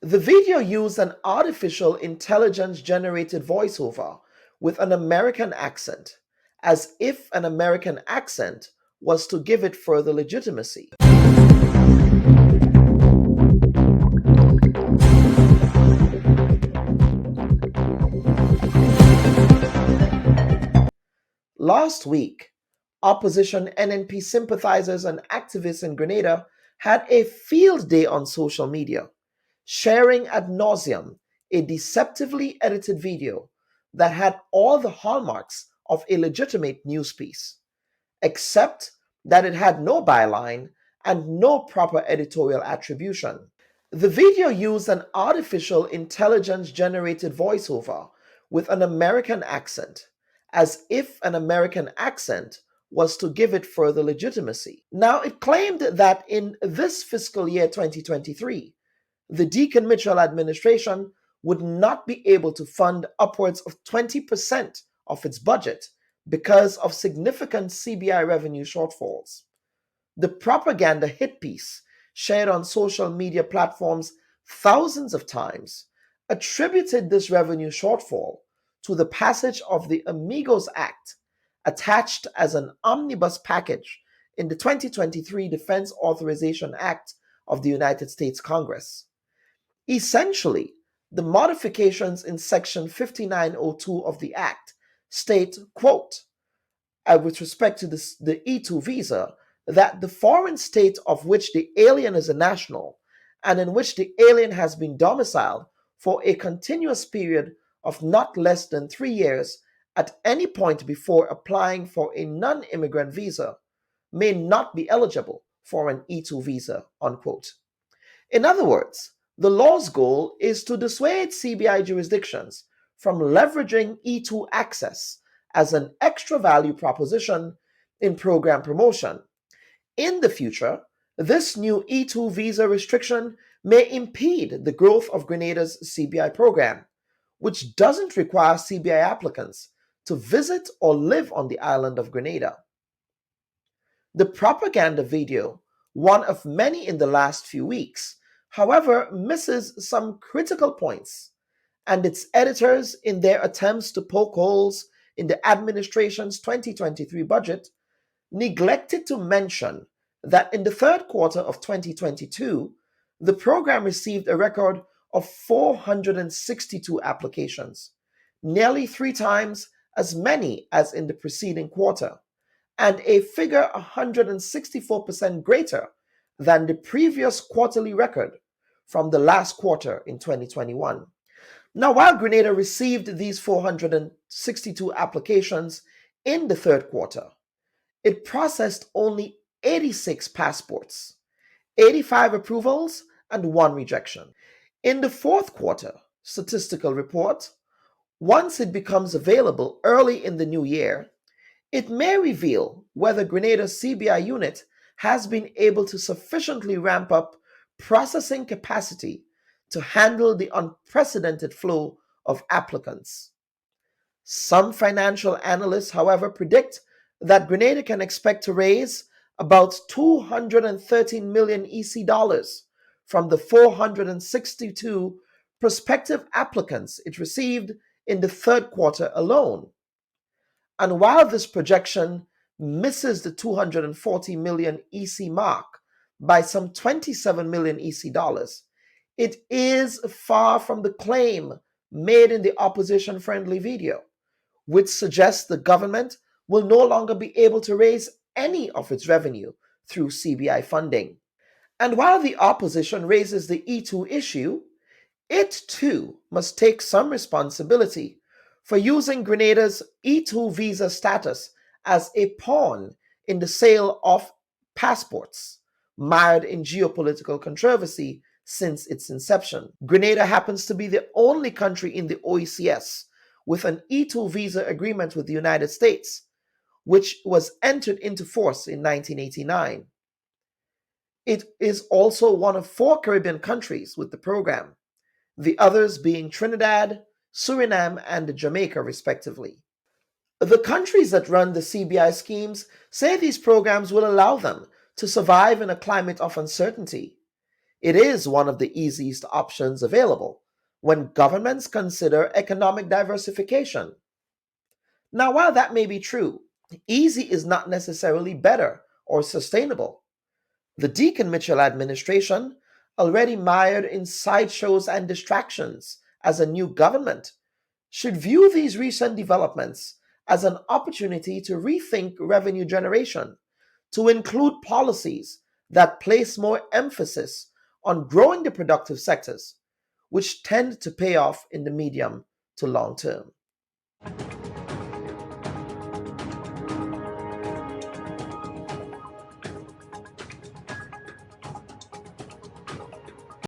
The video used an artificial intelligence generated voiceover with an American accent, as if an American accent was to give it further legitimacy. Last week, opposition NNP sympathizers and activists in Grenada had a field day on social media, sharing ad nauseum a deceptively edited video that had all the hallmarks of a legitimate news piece, except that it had no byline and no proper editorial attribution. The video used an artificial intelligence generated voiceover with an American accent, as if an American accent was to give it further legitimacy. Now, it claimed that in this fiscal year 2023, the Deacon Mitchell administration would not be able to fund upwards of 20% of its budget because of significant CBI revenue shortfalls. The propaganda hit piece, shared on social media platforms thousands of times, attributed this revenue shortfall to the passage of the Amigos Act, attached as an omnibus package in the 2023 Defense Authorization Act of the United States Congress. Essentially, the modifications in Section 5902 of the Act state, quote, with respect to the E2 visa, that the foreign state of which the alien is a national and in which the alien has been domiciled for a continuous period of not less than 3 years at any point before applying for a non-immigrant visa may not be eligible for an E2 visa, unquote. In other words, the law's goal is to dissuade CBI jurisdictions from leveraging E2 access as an extra value proposition in program promotion. In the future, this new E2 visa restriction may impede the growth of Grenada's CBI program, which doesn't require CBI applicants to visit or live on the island of Grenada. The propaganda video, one of many in the last few weeks, however, misses some critical points, and its editors, in their attempts to poke holes in the administration's 2023 budget, neglected to mention that in the third quarter of 2022, the program received a record of 462 applications, nearly 3 times as many as in the preceding quarter, and a figure 164% greater than the previous quarterly record from the last quarter in 2021. Now, while Grenada received these 462 applications in the third quarter, it processed only 86 passports, 85 approvals, and 1 rejection. In the fourth quarter statistical report, once it becomes available early in the new year, it may reveal whether Grenada's CBI unit has been able to sufficiently ramp up processing capacity to handle the unprecedented flow of applicants. Some financial analysts, however, predict that Grenada can expect to raise about 213 million EC dollars from the 462 prospective applicants it received in the third quarter alone. And while this projection misses the 240 million EC mark by some 27 million EC dollars, it is far from the claim made in the opposition-friendly video, which suggests the government will no longer be able to raise any of its revenue through CBI funding. And while the opposition raises the E2 issue, it too must take some responsibility for using Grenada's E2 visa status as a pawn in the sale of passports, mired in geopolitical controversy since its inception. Grenada happens to be the only country in the OECS with an E2 visa agreement with the United States, which was entered into force in 1989. It is also one of 4 Caribbean countries with the program, the others being Trinidad, Suriname, and Jamaica, respectively. The countries that run the CBI schemes say these programs will allow them to survive in a climate of uncertainty. It is one of the easiest options available when governments consider economic diversification. Now, while that may be true, easy is not necessarily better or sustainable. The Deacon Mitchell administration, already mired in sideshows and distractions as a new government, should view these recent developments as an opportunity to rethink revenue generation, to include policies that place more emphasis on growing the productive sectors, which tend to pay off in the medium to long term.